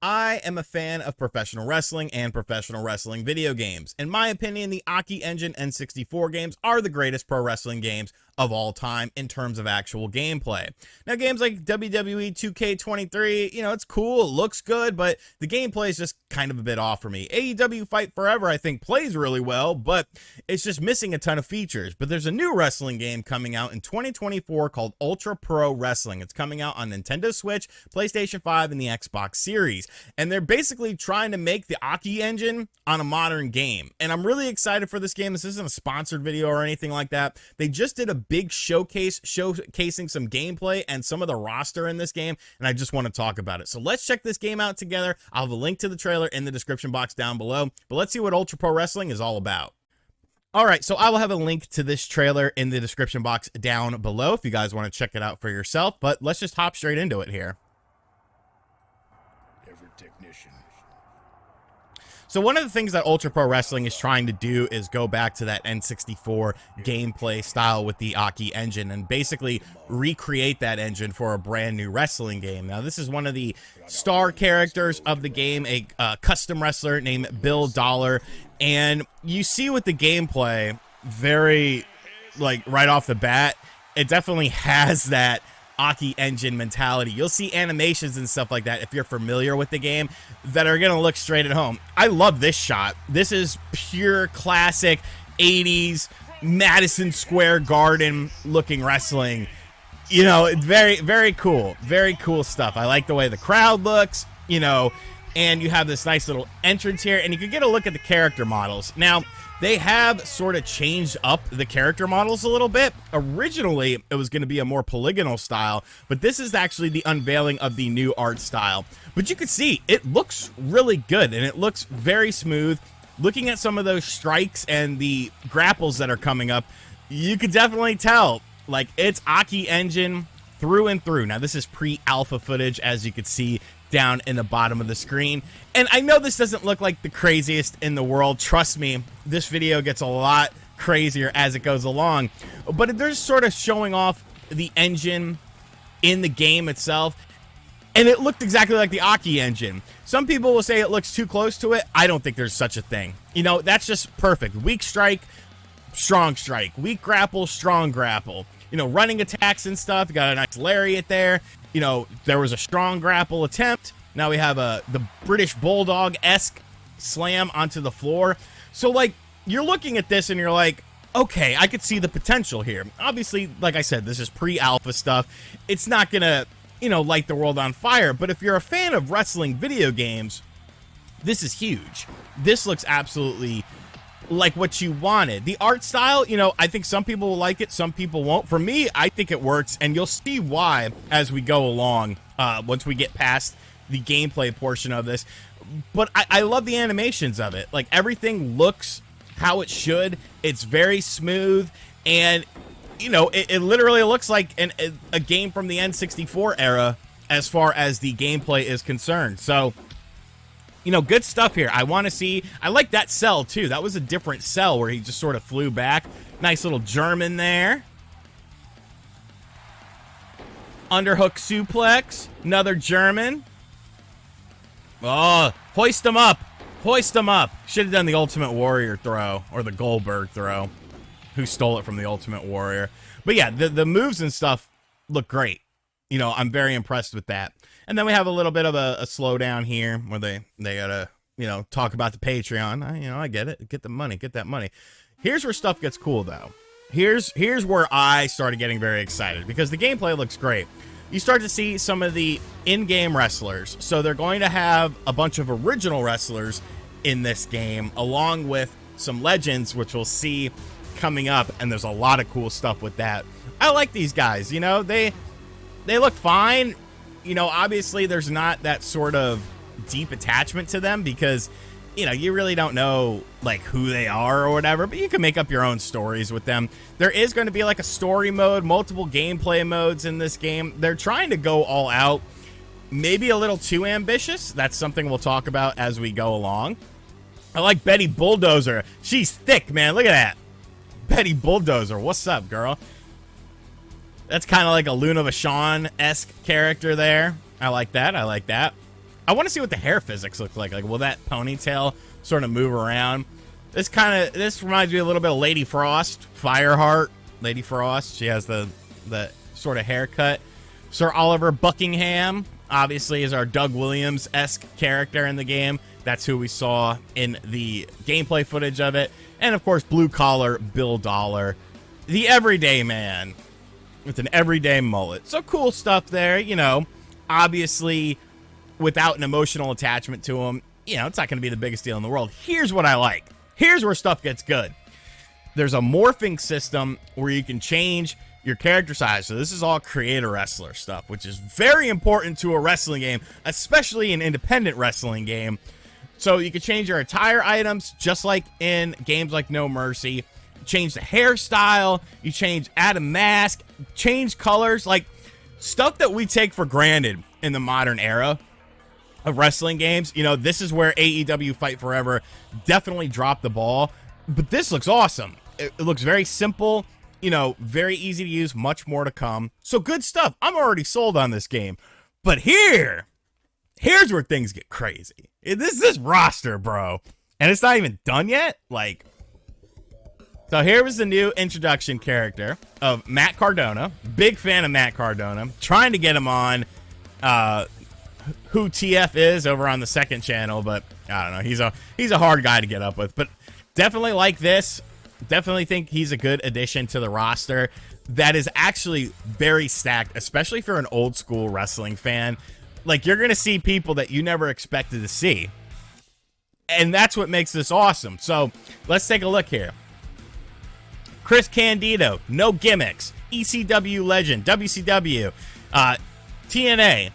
I am a fan of professional wrestling and professional wrestling video games. In my opinion, the AKI Engine N64 games are the greatest pro wrestling games of all time in terms of actual gameplay. Now, games like WWE 2K23, it's cool, it looks good, but the gameplay is just kind of a bit off for me. AEW Fight Forever, I think, plays really well, but it's just missing a ton of features. But there's a new wrestling game coming out in 2024 called Ultra Pro Wrestling. It's coming out on Nintendo Switch, PlayStation 5, and the Xbox Series. And they're basically trying to make the AKI Engine on a modern game. And I'm really excited for this game. This isn't a sponsored video or anything like that. They just did a big showcase showcasing some gameplay and some of the roster in this game, and I just want to talk about it. So let's check this game out together. I'll have a link to the trailer in the description box down below, but let's see what Ultra Pro Wrestling is all about. All right, so I will have a link to this trailer in the description box down below if you guys want to check it out for yourself, but let's just hop straight into it here. Every technician. So one of the things that Ultra Pro Wrestling is trying to do is go back to that N64 gameplay style with the AKI Engine and basically recreate that engine for a brand new wrestling game. Now, this is one of the star characters of the game, a custom wrestler named Bill Dollar, and you see with the gameplay, very, right off the bat, it definitely has that AKI Engine mentality. You'll see animations and stuff like that if you're familiar with the game that are gonna look straight at home. I love this shot. This is pure classic 80s Madison Square Garden looking wrestling. Very, very cool. Very cool stuff. I like the way the crowd looks, and you have this nice little entrance here, and you can get a look at the character models. Now, they have sort of changed up the character models a little bit. Originally, it was going to be a more polygonal style, but this is actually the unveiling of the new art style. But you can see, it looks really good, and it looks very smooth. Looking at some of those strikes and the grapples that are coming up, you could definitely tell, it's AKI Engine through and through. Now, this is pre-alpha footage, as you can see down in the bottom of the screen. And I know this doesn't look like the craziest in the world. Trust me, this video gets a lot crazier as it goes along. But they're sort of showing off the engine in the game itself. And it looked exactly like the AKI Engine. Some people will say it looks too close to it. I don't think there's such a thing. That's just perfect. Weak strike, strong strike. Weak grapple, strong grapple. Running attacks and stuff. You got a nice lariat there. There was a strong grapple attempt. Now we have the British Bulldog-esque slam onto the floor. So, you're looking at this and you're like, okay, I could see the potential here. Obviously, like I said, this is pre-alpha stuff. It's not gonna, light the world on fire. But if you're a fan of wrestling video games, this is huge. This looks absolutely like what you wanted. The art style, I think some people will like it, some people won't. For me, I think it works, and you'll see why as we go along, once we get past the gameplay portion of this. But I love the animations of it. Everything looks how it should. It's very smooth, and it literally looks like a game from the N64 era as far as the gameplay is concerned. So good stuff here. I want to see. I like that cell, too. That was a different cell where he just sort of flew back. Nice little German there. Underhook suplex. Another German. Oh, hoist him up. Hoist him up. Should have done the Ultimate Warrior throw, or the Goldberg throw, who stole it from the Ultimate Warrior. But yeah, the moves and stuff look great. I'm very impressed with that. And then we have a little bit of a slowdown here where they gotta, talk about the Patreon. I get it. Get the money. Get that money. Here's where stuff gets cool, though. Here's where I started getting very excited because the gameplay looks great. You start to see some of the in-game wrestlers. So they're going to have a bunch of original wrestlers in this game, along with some legends, which we'll see coming up. And there's a lot of cool stuff with that. I like these guys. They look fine. Obviously there's not that sort of deep attachment to them because, you really don't know, who they are or whatever, but you can make up your own stories with them. There is going to be, a story mode, multiple gameplay modes in this game. They're trying to go all out, maybe a little too ambitious. That's something we'll talk about as we go along. I like Betty Bulldozer. She's thick, man. Look at that. Betty Bulldozer. What's up, girl? That's kind of like a Luna Vachon-esque character there. I like that. I like that. I want to see what the hair physics look like. Like, will that ponytail sort of move around? This reminds me a little bit of Lady Frost, Fireheart. Lady Frost, she has the sort of haircut. Sir Oliver Buckingham, obviously, is our Doug Williams-esque character in the game. That's who we saw in the gameplay footage of it. And, of course, Blue Collar Bill Dollar, the everyday man with an everyday mullet. So cool stuff there, you know. Obviously, without an emotional attachment to him, you know, it's not going to be the biggest deal in the world. Here's what I like. Here's where stuff gets good. There's a morphing system where you can change your character size. So this is all creator wrestler stuff, which is very important to a wrestling game, especially an independent wrestling game. So you can change your attire items, just like in games like No Mercy. Change the hairstyle, you add a mask, change colors, like stuff that we take for granted in the modern era of wrestling games. You know, this is where AEW Fight Forever definitely dropped the ball, but this looks awesome. It looks very simple, you know, very easy to use, much more to come. So good stuff. I'm already sold on this game. But here's where things get crazy. This roster, bro. And it's not even done yet. Like, so here was the new introduction character of Matt Cardona. Big fan of Matt Cardona. Trying to get him on who TF is over on the second channel, but I don't know. He's a hard guy to get up with. But definitely like this. Definitely think he's a good addition to the roster that is actually very stacked, especially if you're an old school wrestling fan. Like, you're going to see people that you never expected to see. And that's what makes this awesome. So let's take a look here. Chris Candido, no gimmicks. ECW legend, WCW, TNA.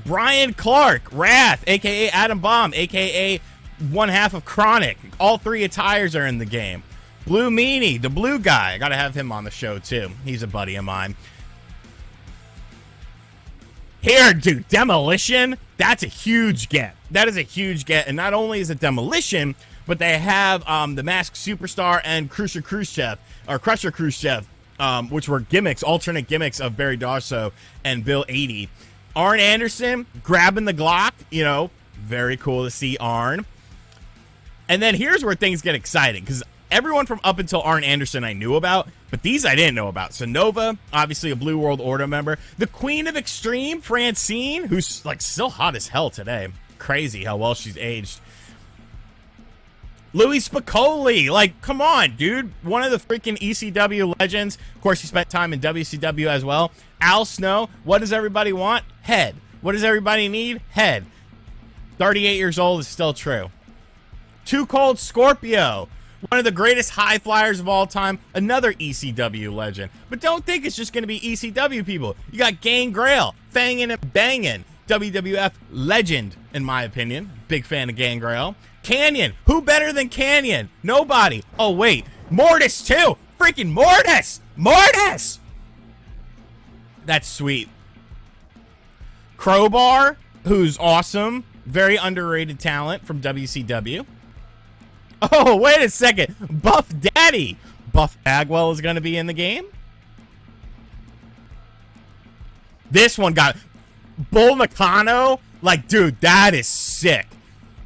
Brian Clark, Wrath, a.k.a. Adam Bomb, a.k.a. one half of Chronic. All three attires are in the game. Blue Meanie, the blue guy. I got to have him on the show, too. He's a buddy of mine. Here, dude, Demolition. That's a huge get. That is a huge get. And not only is it Demolition, but they have the Masked Superstar and Crusher Khrushchev, which were gimmicks, alternate gimmicks of Barry Darso and Bill 80. Arn Anderson grabbing the Glock, you know, very cool to see Arn. And then here's where things get exciting, because everyone from up until Arn Anderson I knew about, but these I didn't know about. So Nova, obviously a Blue World Order member. The Queen of Extreme, Francine, who's like still hot as hell today. Crazy how well she's aged. Louis Spicoli, like, come on, dude. One of the freaking ECW legends. Of course, he spent time in WCW as well. Al Snow, what does everybody want? Head. What does everybody need? Head. 38 years old is still true. Too Cold Scorpio, one of the greatest high flyers of all time, another ECW legend. But don't think it's just going to be ECW people. You got Gangrel, fangin' and bangin', WWF legend, in my opinion. Big fan of Gangrel. Canyon, who better than Canyon? Nobody. Oh, wait, Mortis, too. Freaking Mortis! Mortis! That's sweet. Crowbar, who's awesome. Very underrated talent from WCW. Oh, wait a second. Buff Daddy. Buff Bagwell is going to be in the game. This one got Bull Nakano. Like, dude, that is sick.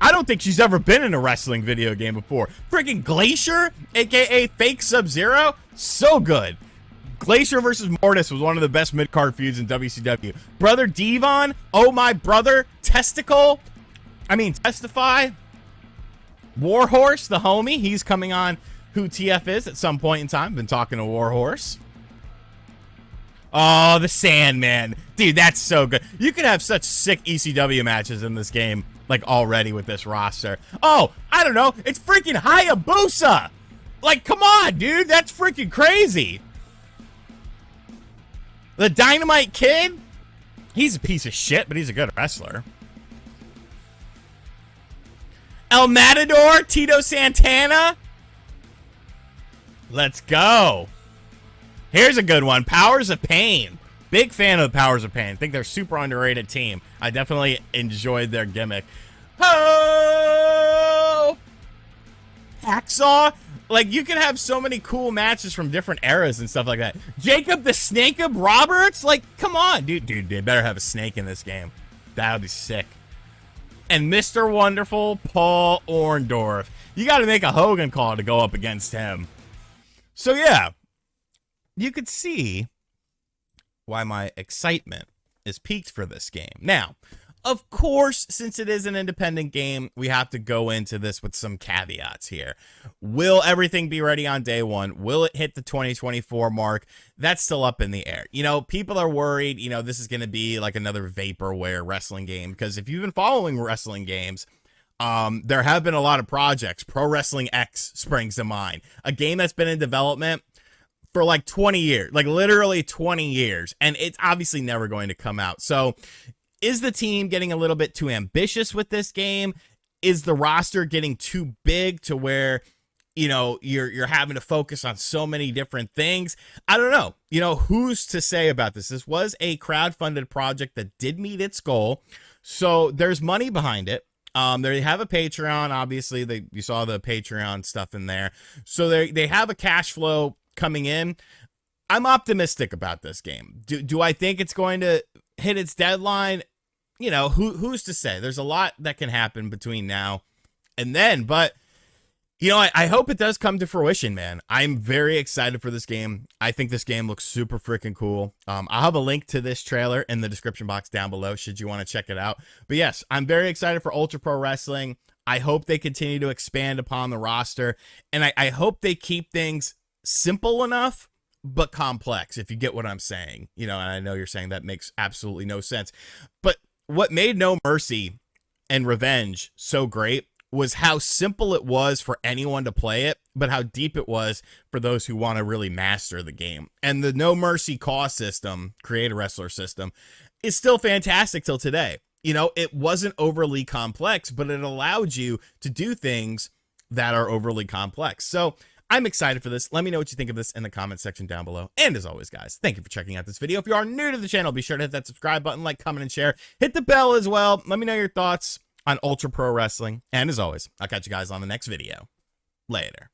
I don't think she's ever been in a wrestling video game before. Freaking Glacier, a.k.a. Fake Sub-Zero. So good. Glacier versus Mortis was one of the best mid-card feuds in WCW. Brother Devon, oh my brother, Testify. Warhorse, the homie, he's coming on Who TF Is at some point in time. Been talking to Warhorse. Oh, the Sandman. Dude, that's so good. You could have such sick ECW matches in this game, like, already with this roster. Oh, I don't know. It's freaking Hayabusa. Like, come on, dude. That's freaking crazy. The Dynamite Kid. He's a piece of shit, but he's a good wrestler. El Matador, Tito Santana. Let's go. Here's a good one. Powers of Pain. Big fan of the Powers of Pain. I think they're a super underrated team. I definitely enjoyed their gimmick. Oh! Hacksaw. Like, you can have so many cool matches from different eras and stuff like that. Jacob the Snake-Up Roberts? Like, come on, dude. Dude, they better have a snake in this game. That would be sick. And Mr. Wonderful Paul Orndorff. You got to make a Hogan call to go up against him. So yeah, you could see why my excitement is peaked for this game. Now, of course, since it is an independent game, we have to go into this with some caveats here. Will everything be ready on day one? Will it hit the 2024 mark? That's still up in the air. You know, people are worried, you know, this is going to be like another vaporware wrestling game, because if you've been following wrestling games, there have been a lot of projects. Pro Wrestling X springs to mind. A game that's been in development for like 20 years, like literally 20 years, and it's obviously never going to come out. So is the team getting a little bit too ambitious with this game? Is the roster getting too big to where, you know, you're having to focus on so many different things? I don't know. You know, who's to say about this? This was a crowd-funded project that did meet its goal. So there's money behind it. They have a Patreon, obviously. You saw the Patreon stuff in there. So they have a cash flow coming in. I'm optimistic about this game. Do I think it's going to hit its deadline? You know, who's to say? There's a lot that can happen between now and then, but you know, I hope it does come to fruition, man. I'm very excited for this game. I think this game looks super freaking cool. I'll have a link to this trailer in the description box down below should you want to check it out. But yes, I'm very excited for Ultra Pro Wrestling. I hope they continue to expand upon the roster, and I hope they keep things simple enough but complex, if you get what I'm saying. You know, and I know you're saying that makes absolutely no sense, but what made No Mercy and Revenge so great was how simple it was for anyone to play it, but how deep it was for those who want to really master the game. And the No Mercy cost system, create a wrestler system, is still fantastic till today. You know, it wasn't overly complex, but it allowed you to do things that are overly complex. So I'm excited for this. Let me know what you think of this in the comment section down below. And as always, guys, thank you for checking out this video. If you are new to the channel, be sure to hit that subscribe button, like, comment, and share. Hit the bell as well. Let me know your thoughts on Ultra Pro Wrestling. And as always, I'll catch you guys on the next video. Later.